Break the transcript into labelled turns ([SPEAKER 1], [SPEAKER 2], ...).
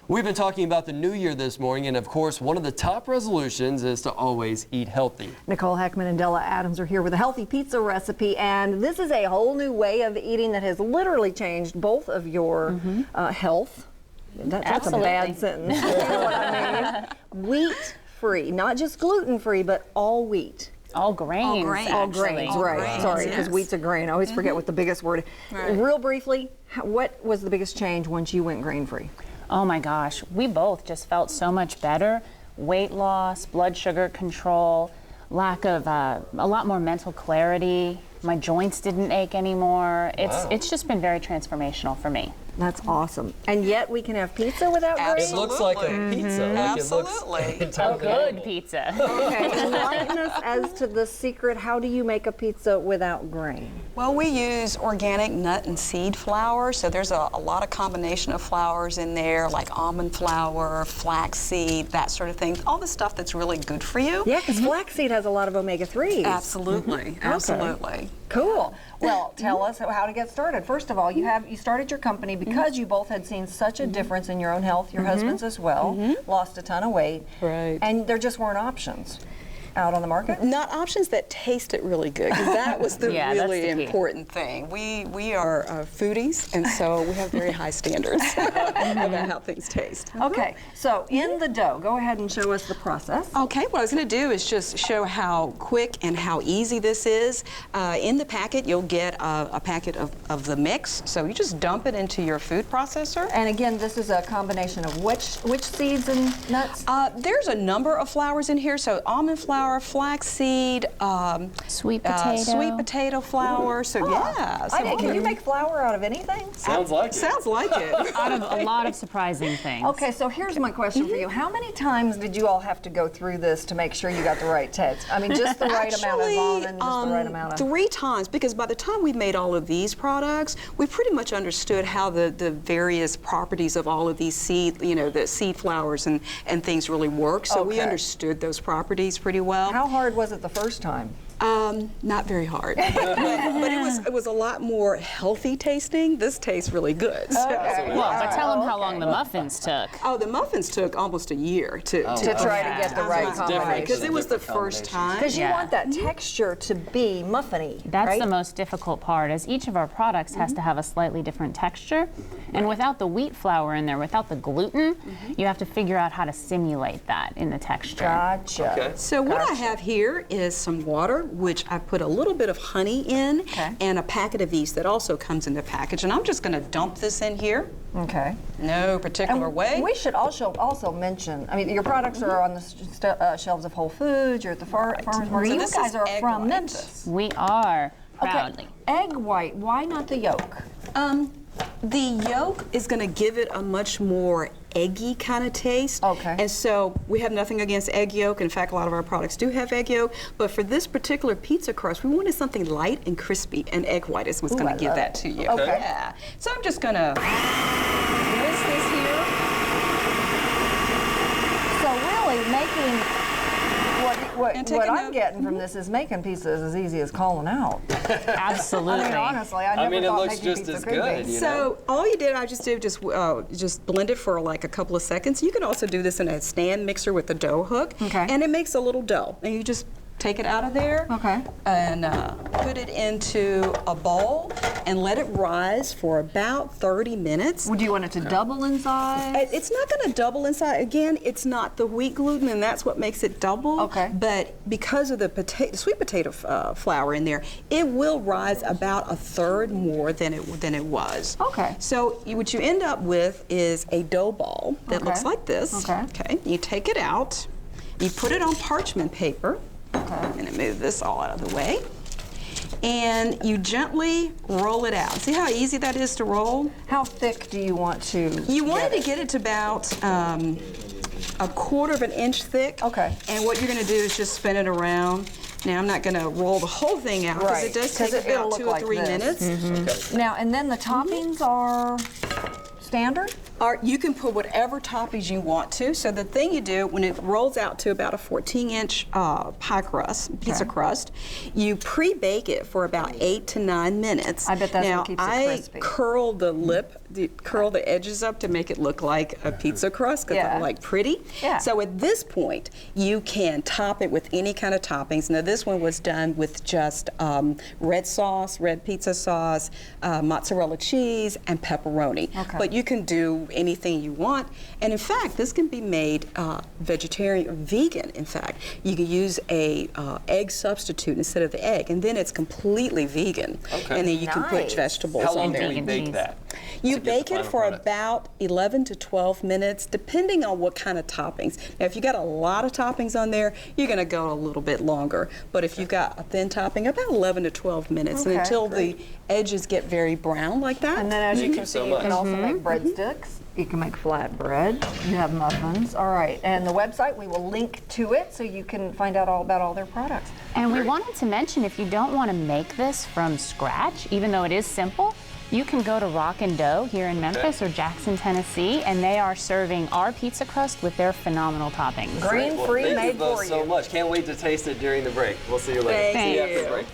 [SPEAKER 1] We've been talking about the new year this morning, and of course, one of the top resolutions is to always eat healthy.
[SPEAKER 2] Nicole Heckman and Della Adams are here with a healthy pizza recipe, and this is a whole new way of eating that has literally changed both of your health. That's a bad sentence. You know what I mean? Wheat-free, not just gluten-free, but all wheat.
[SPEAKER 3] All grains.
[SPEAKER 2] All grains, right. Sorry, because wheat's a grain. I always forget what the biggest word is. Right. Real briefly, what was the biggest change once you went grain-free?
[SPEAKER 3] Oh my gosh, we both just felt so much better. Weight loss, blood sugar control, lack of a lot more mental clarity. My joints didn't ache anymore. It's just been very transformational for me.
[SPEAKER 2] That's awesome. And yet we can have pizza without grains?
[SPEAKER 1] It looks like a pizza.
[SPEAKER 4] Absolutely.
[SPEAKER 3] A good pizza.
[SPEAKER 2] Okay, enlighten us as to the secret. How do you make a pizza without grain?
[SPEAKER 4] Well, we use organic nut and seed flour, so there's a lot of combination of flours in there, like almond flour, flaxseed, that sort of thing. All the stuff that's really good for you.
[SPEAKER 2] Yeah, because flaxseed has a lot of omega-3s.
[SPEAKER 4] Absolutely, absolutely.
[SPEAKER 2] Cool. Well, tell us how to get started. First of all, you started your company because you both had seen such a difference in your own health, your husband's as well, lost a ton of weight, and there just weren't options out on the market?
[SPEAKER 4] Not options that tasted really good, because that was the really important thing. We are foodies, and so we have very high standards about how things taste.
[SPEAKER 2] Okay, so in the dough, go ahead and show us the process.
[SPEAKER 4] Okay, what I was going to do is just show how quick and how easy this is. In the packet, you'll get a packet of the mix, so you just dump it into your food processor.
[SPEAKER 2] And again, this is a combination of which seeds and nuts?
[SPEAKER 4] There's a number of flours in here, so almond flour, flaxseed,
[SPEAKER 3] sweet
[SPEAKER 4] potato flour. So
[SPEAKER 2] can you make flour out of anything?
[SPEAKER 1] Sounds like it.
[SPEAKER 4] Sounds like it.
[SPEAKER 3] Out of a lot of surprising things.
[SPEAKER 2] Okay, so here's my question for you. How many times did you all have to go through this to make sure you got the right taste? I mean, just the right amount of almond, just the right amount of...
[SPEAKER 4] 3 times, because by the time we made all of these products, we pretty much understood how the various properties of all of these seed, the seed flours and things really work. So we understood those properties pretty well.
[SPEAKER 2] How hard was it the first time?
[SPEAKER 4] Not very hard, but it was a lot more healthy tasting. This tastes really good. So.
[SPEAKER 2] Okay.
[SPEAKER 3] Well, but tell them how long the muffins took.
[SPEAKER 4] Oh, the muffins took almost a year to
[SPEAKER 2] try to get the right combination.
[SPEAKER 4] Because it was the first time.
[SPEAKER 2] Because you want that texture to be muffiny.
[SPEAKER 3] That's the most difficult part, as each of our products has to have a slightly different texture. And without the wheat flour in there, without the gluten, you have to figure out how to simulate that in the texture.
[SPEAKER 2] Gotcha.
[SPEAKER 1] Okay.
[SPEAKER 4] So what I have here is some water, which I put a little bit of honey in, and a packet of yeast that also comes in the package. And I'm just going to dump this in here.
[SPEAKER 2] Okay.
[SPEAKER 4] No particular way.
[SPEAKER 2] We should also mention, I mean, your products are on the shelves of Whole Foods, you're at the farmer's market. You guys are from Memphis.
[SPEAKER 3] We are, proudly.
[SPEAKER 2] Okay. Egg white, why not the yolk?
[SPEAKER 4] The yolk is going to give it a much more eggy kind of taste.
[SPEAKER 2] Okay.
[SPEAKER 4] And so we have nothing against egg yolk. In fact, a lot of our products do have egg yolk. But for this particular pizza crust, we wanted something light and crispy, and egg white is what's going to give that to you.
[SPEAKER 2] Okay.
[SPEAKER 4] Yeah. So I'm just going to whisk this here.
[SPEAKER 2] So really making what I'm getting from this is making pizzas as easy as calling out.
[SPEAKER 3] Absolutely.
[SPEAKER 2] I mean, honestly, I never
[SPEAKER 1] it
[SPEAKER 2] thought
[SPEAKER 1] looks
[SPEAKER 2] making
[SPEAKER 1] just
[SPEAKER 2] pizza
[SPEAKER 1] as
[SPEAKER 2] could
[SPEAKER 1] good.
[SPEAKER 2] be.
[SPEAKER 4] So all I just did just blend it for like a couple of seconds. You can also do this in a stand mixer with a dough hook, and it makes a little dough. And you just take it out of there, and put it into a bowl and let it rise for about 30 minutes.
[SPEAKER 2] Would you want it to double in size?
[SPEAKER 4] It's not going to double in size. Again, it's not the wheat gluten, and that's what makes it double.
[SPEAKER 2] Okay.
[SPEAKER 4] But because of the sweet potato flour in there, it will rise about 1/3 more than it was.
[SPEAKER 2] Okay.
[SPEAKER 4] So what you end up with is a dough ball that looks like this. Okay. You take it out. You put it on parchment paper. I'm going to move this all out of the way. And you gently roll it out. See how easy that is to roll?
[SPEAKER 2] How thick do you want to
[SPEAKER 4] You want to get it to about 1/4 of an inch thick. Okay. And what you're going to do is just spin it around. Now, I'm not going to roll the whole thing out because it does take about 2 or 3 minutes.
[SPEAKER 2] Now, and then the toppings are standard?
[SPEAKER 4] Or you can put whatever toppings you want to. So the thing you do, when it rolls out to about a 14-inch pie crust, pizza crust, you pre-bake it for about 8 to 9 minutes.
[SPEAKER 2] I bet that's what keeps it crispy.
[SPEAKER 4] Now, I curl the lip curl the edges up to make it look like a pizza crust because they're like pretty.
[SPEAKER 2] Yeah.
[SPEAKER 4] So at this point, you can top it with any kind of toppings. Now this one was done with just red sauce, red pizza sauce, mozzarella cheese, and pepperoni.
[SPEAKER 2] Okay.
[SPEAKER 4] But you can do anything you want. And in fact, this can be made vegetarian or vegan, in fact. You can use a egg substitute instead of the egg, and then it's completely vegan.
[SPEAKER 1] Okay.
[SPEAKER 4] And then you can put vegetables
[SPEAKER 1] How
[SPEAKER 4] on
[SPEAKER 1] long
[SPEAKER 4] there.
[SPEAKER 1] do we bake that?
[SPEAKER 4] You
[SPEAKER 1] to get
[SPEAKER 4] bake
[SPEAKER 1] the
[SPEAKER 4] it
[SPEAKER 1] final
[SPEAKER 4] for
[SPEAKER 1] product?
[SPEAKER 4] about 11 to 12 minutes, depending on what kind of toppings. Now, if you got a lot of toppings on there, you're going to go a little bit longer. But if you've got a thin topping, about 11 to 12 minutes, and until the edges get very brown like that.
[SPEAKER 2] And then as you
[SPEAKER 1] Thank
[SPEAKER 2] can
[SPEAKER 1] you so
[SPEAKER 2] see, you
[SPEAKER 1] much.
[SPEAKER 2] can also make breadsticks. You can make flatbread. You have muffins. All right. And the website, we will link to it so you can find out all about all their products.
[SPEAKER 3] And we wanted to mention, if you don't want to make this from scratch, even though it is simple, you can go to Rock and Dough here in Memphis or Jackson, Tennessee, and they are serving our pizza crust with their phenomenal toppings.
[SPEAKER 2] Grain-free,
[SPEAKER 1] Thank
[SPEAKER 2] made
[SPEAKER 1] you both
[SPEAKER 2] for
[SPEAKER 1] so
[SPEAKER 2] you.
[SPEAKER 1] much. Can't wait to taste it during the break. We'll see you later.
[SPEAKER 4] Thank
[SPEAKER 1] See you after
[SPEAKER 4] you.
[SPEAKER 1] the break.